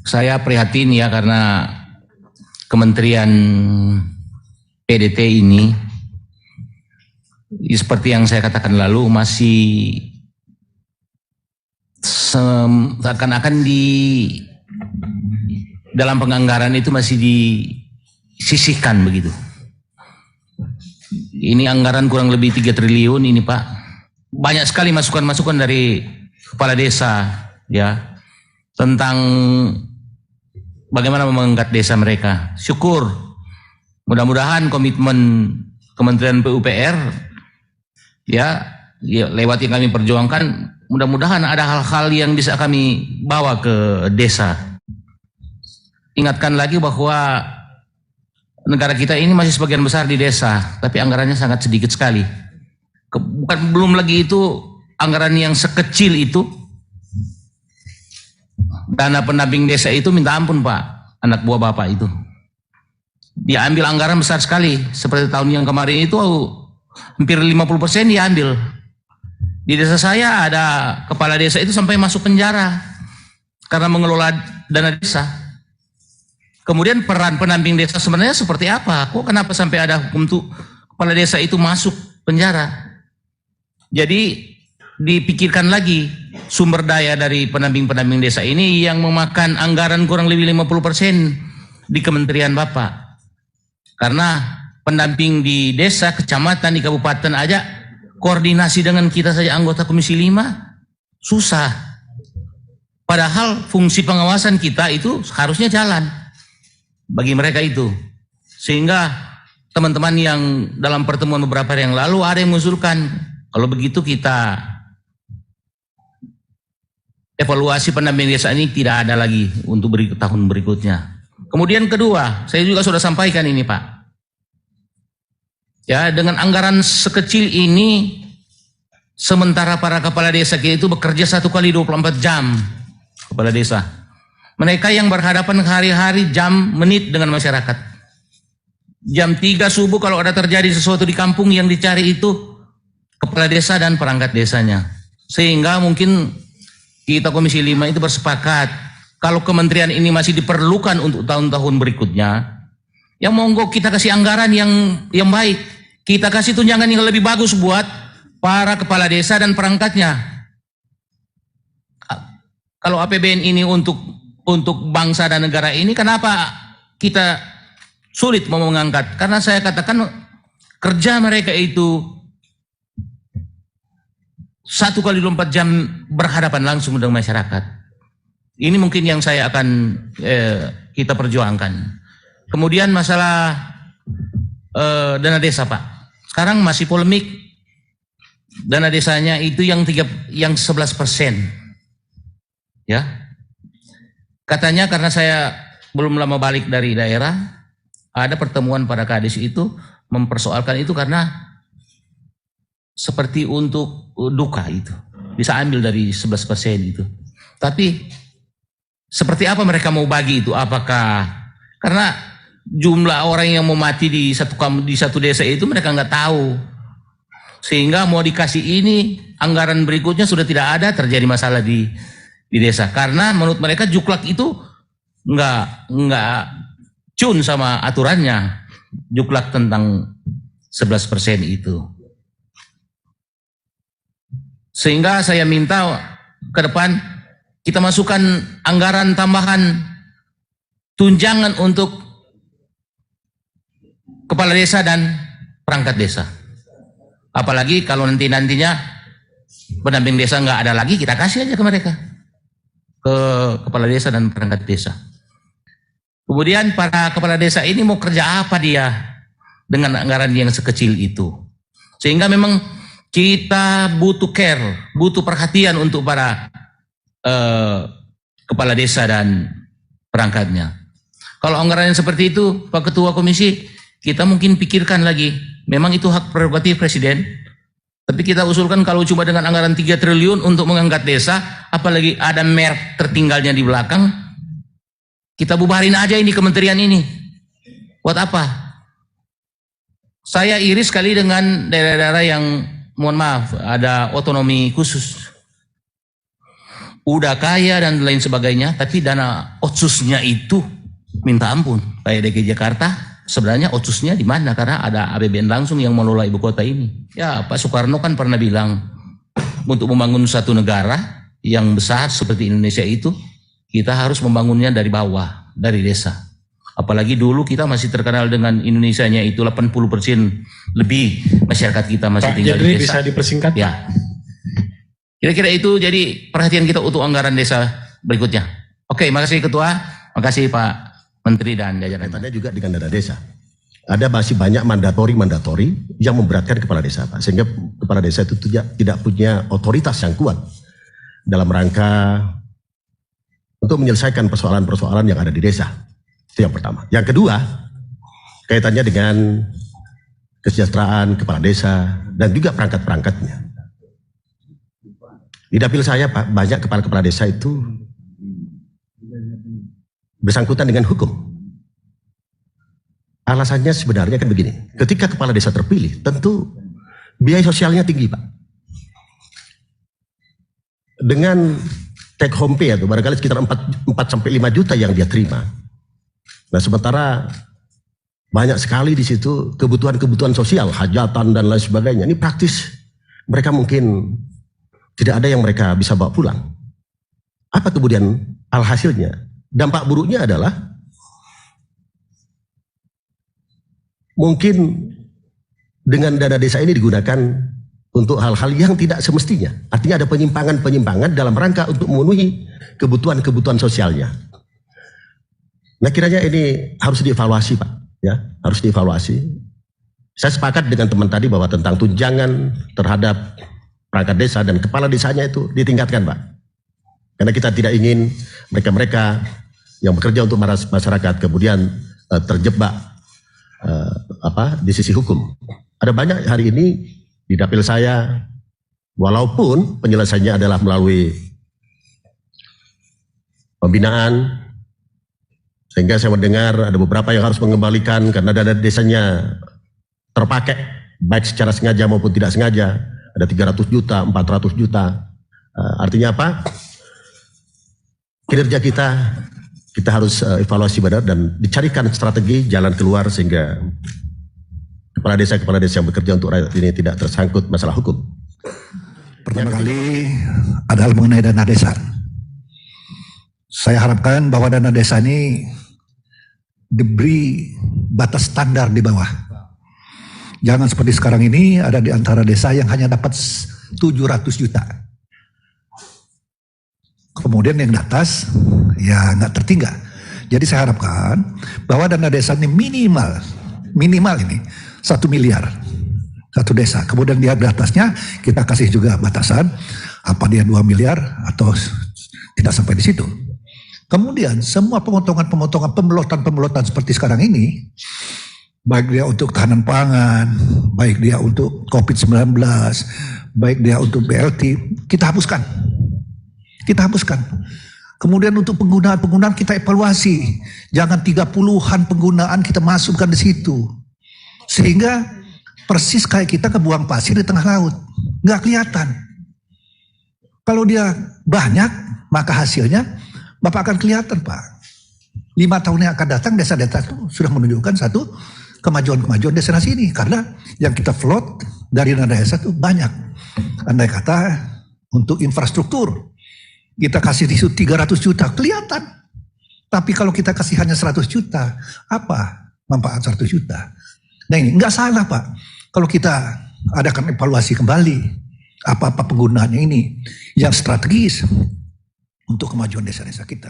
Saya prihatin ya karena Kementerian PDT ini seperti yang saya katakan lalu masih seakan-akan di dalam penganggaran itu masih disisihkan begitu. Ini anggaran kurang lebih 3 triliun ini Pak. Banyak sekali masukan-masukan dari kepala desa ya tentang bagaimana mengangkat desa mereka. Syukur, mudah-mudahan komitmen Kementerian PUPR ya lewat yang kami perjuangkan, mudah-mudahan ada hal-hal yang bisa kami bawa ke desa. Ingatkan lagi bahwa negara kita ini masih sebagian besar di desa, tapi anggarannya sangat sedikit sekali. Belum lagi itu anggaran yang sekecil itu, dana pendamping desa itu minta ampun Pak, anak buah Bapak itu. Dia ambil anggaran besar sekali, seperti tahun yang kemarin itu hampir 50% dia ambil. Di desa saya ada kepala desa itu sampai masuk penjara karena mengelola dana desa. Kemudian peran pendamping desa sebenarnya seperti apa? Kok kenapa sampai ada hukum tuh kepala desa itu masuk penjara? Jadi dipikirkan lagi sumber daya dari pendamping desa ini yang memakan anggaran kurang lebih 50% di kementerian Bapak. Karena pendamping di desa, kecamatan, di kabupaten aja koordinasi dengan kita saja anggota Komisi 5 susah. Padahal fungsi pengawasan kita itu harusnya jalan bagi mereka itu. Sehingga teman-teman yang dalam pertemuan beberapa hari yang lalu ada yang mengusulkan, kalau begitu kita evaluasi pendamping desa ini tidak ada lagi untuk tahun berikutnya. Kemudian kedua, saya juga sudah sampaikan ini Pak. Ya, dengan anggaran sekecil ini, sementara para kepala desa kita itu bekerja 1 kali 24 jam, kepala desa. Mereka yang berhadapan hari-hari jam menit dengan masyarakat. Jam 3 subuh kalau ada terjadi sesuatu di kampung yang dicari itu kepala desa dan perangkat desanya. Sehingga mungkin kita Komisi 5 itu bersepakat kalau kementerian ini masih diperlukan untuk tahun-tahun berikutnya, ya monggo kita kasih anggaran yang baik. Kita kasih tunjangan yang lebih bagus buat para kepala desa dan perangkatnya. Kalau APBN ini untuk bangsa dan negara ini, kenapa kita sulit mau mengangkat? Karena saya katakan kerja mereka itu 1 kali 24 jam berhadapan langsung dengan masyarakat. Ini mungkin yang saya akan kita perjuangkan. Kemudian masalah dana desa Pak. Sekarang masih polemik dana desanya itu yang 11%. Ya. Katanya karena saya belum lama balik dari daerah, ada pertemuan pada Kadis itu mempersoalkan itu karena seperti untuk duka itu. Bisa ambil dari 11% itu. Tapi seperti apa mereka mau bagi itu? Apakah karena jumlah orang yang mau mati di satu desa itu mereka nggak tahu. Sehingga mau dikasih ini, anggaran berikutnya sudah tidak ada, terjadi masalah di desa. Karena menurut mereka juklak itu nggak cun sama aturannya. Juklak tentang 11% itu. Sehingga saya minta ke depan kita masukkan anggaran tambahan tunjangan untuk kepala desa dan perangkat desa. Apalagi kalau nantinya pendamping desa nggak ada lagi, kita kasih aja ke mereka, ke kepala desa dan perangkat desa. Kemudian para kepala desa ini mau kerja apa dia dengan anggaran yang sekecil itu? Sehingga memang kita butuh care, butuh perhatian untuk para kepala desa dan perangkatnya. Kalau anggaran yang seperti itu, Pak Ketua Komisi, kita mungkin pikirkan lagi. Memang itu hak prerogatif Presiden. Tapi kita usulkan kalau cuma dengan anggaran 3 triliun untuk mengangkat desa, apalagi ada merek tertinggalnya di belakang, kita bubarin aja ini kementerian ini. Buat apa? Saya iri sekali dengan daerah-daerah yang, mohon maaf, ada otonomi khusus. udah kaya dan lain sebagainya, tapi dana otsusnya itu minta ampun. Kayak DKI Jakarta, sebenarnya otsusnya di mana? Karena ada APBN langsung yang mengelola ibu kota ini. Ya, Pak Soekarno kan pernah bilang, untuk membangun satu negara yang besar seperti Indonesia itu, kita harus membangunnya dari bawah, dari desa. Apalagi dulu kita masih terkenal dengan Indonesianya itu 80% lebih masyarakat kita masih tinggal di desa. Bisa dipersingkat? Ya. Kira-kira itu jadi perhatian kita untuk anggaran desa berikutnya. Oke, makasih Ketua, makasih Pak Menteri dan jajaran. Kaitannya juga dengan dana desa. Ada masih banyak mandatori yang memberatkan kepala desa, Pak. Sehingga kepala desa itu tidak punya otoritas yang kuat dalam rangka untuk menyelesaikan persoalan-persoalan yang ada di desa. Itu yang pertama. Yang kedua, kaitannya dengan kesejahteraan kepala desa dan juga perangkat-perangkatnya. Di dapil saya, Pak, banyak kepala-kepala desa itu bersangkutan dengan hukum. Alasannya sebenarnya kan begini, ketika kepala desa terpilih, tentu biaya sosialnya tinggi, Pak. Dengan take home pay itu barangkali sekitar 4-5 juta yang dia terima. Nah, sementara banyak sekali di situ kebutuhan-kebutuhan sosial, hajatan dan lain sebagainya. Ini praktis mereka mungkin tidak ada yang mereka bisa bawa pulang. Apa kemudian alhasilnya? Dampak buruknya adalah mungkin dengan dana desa ini digunakan untuk hal-hal yang tidak semestinya. Artinya ada penyimpangan-penyimpangan dalam rangka untuk memenuhi kebutuhan-kebutuhan sosialnya. Nah, kiranya ini harus dievaluasi, Pak. Ya, harus dievaluasi. Saya sepakat dengan teman tadi bahwa tentang tunjangan terhadap perangkat desa dan kepala desanya itu ditingkatkan, Pak. Karena kita tidak ingin mereka-mereka yang bekerja untuk masyarakat kemudian terjebak di sisi hukum. Ada banyak hari ini di dapil saya, walaupun penyelesaiannya adalah melalui pembinaan, sehingga saya mendengar ada beberapa yang harus mengembalikan karena dana desanya terpakai, baik secara sengaja maupun tidak sengaja. Ada 300 juta, 400 juta. Artinya apa? Kinerja kita harus evaluasi benar dan dicarikan strategi jalan keluar sehingga kepala desa yang bekerja untuk rakyat ini tidak tersangkut masalah hukum. Pertama kali adalah mengenai dana desa. Saya harapkan bahwa dana desa ini diberi batas standar di bawah. Jangan seperti sekarang ini ada di antara desa yang hanya dapat 700 juta. Kemudian yang di atas ya nggak tertinggal. Jadi saya harapkan bahwa dana desa ini minimal ini 1 miliar satu desa. Kemudian di atasnya kita kasih juga batasan apa dia 2 miliar atau tidak sampai di situ. Kemudian semua pemotongan-pemotongan, pemelotan seperti sekarang ini, baik dia untuk tahanan pangan, baik dia untuk COVID-19, baik dia untuk BLT, kita hapuskan. Kemudian untuk penggunaan kita evaluasi. Jangan 30-an penggunaan kita masukkan di situ. Sehingga persis kayak kita kebuang pasir di tengah laut. Nggak kelihatan. Kalau dia banyak, maka hasilnya Bapak akan kelihatan, Pak. 5 tahun yang akan datang, desa-desa itu sudah menunjukkan satu kemajuan-kemajuan destinasi ini. Karena yang kita float dari dana desa itu banyak. Andai kata untuk infrastruktur, kita kasih di situ 300 juta, kelihatan. Tapi kalau kita kasih hanya 100 juta, apa manfaat 100 juta? Nah ini nggak salah, Pak. Kalau kita adakan evaluasi kembali, apa-apa penggunaannya ini yang strategis untuk kemajuan desa-desa kita.